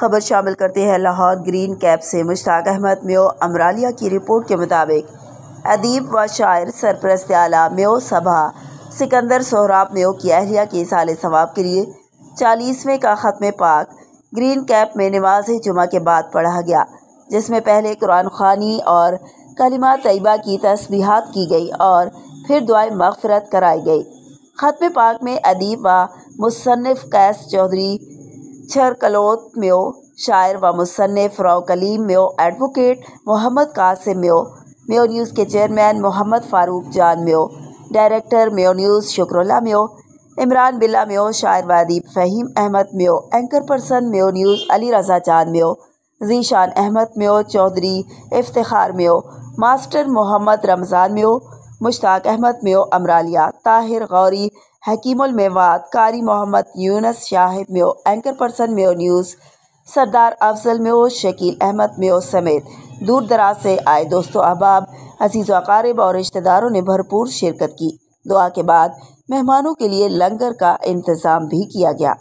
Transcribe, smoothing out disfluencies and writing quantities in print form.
خبر شامل کرتے ہیں لاہور گرین کیپ سے مشتاق احمد میو امرالیہ کی رپورٹ کے مطابق ادیب و شاعر سرپرست اعلیٰ میو سبھا سکندر سہراب میو کی اہلیہ کے اصال ثواب کے لیے 40ویں کا ختم پاک گرین کیپ میں نماز جمعہ کے بعد پڑھا گیا، جس میں پہلے قرآن خوانی اور کلمہ طیبہ کی تسبیحات کی گئی اور پھر دعائے مغفرت کرائی گئی۔ ختم پاک میں ادیب و مصنف قیس چودھری چھرکلوت میو، شاعر و مصنف رو کلیم میو، ایڈوکیٹ محمد قاسم میو، میو نیوز کے چیئرمین محمد فاروق جان میو، ڈائریکٹر میو نیوز شکر اللہ میو، عمران بلّہ میو، شاعر و ادیب فہیم احمد میو، اینکر پرسن میو نیوز علی رضا جان میو، ذیشان احمد میو، چودھری افتخار میو، ماسٹر محمد رمضان میو، مشتاق احمد میو امرالیہ، طاہر غوری حکیم المیوات، قاری محمد یونس شاہد میو، اینکر پرسن میو نیوز سردار افضل میو، شکیل احمد میو سمیت دور دراز سے آئے دوستو احباب، عزیز و اقارب اور رشتہ داروں نے بھرپور شرکت کی۔ دعا کے بعد مہمانوں کے لیے لنگر کا انتظام بھی کیا گیا۔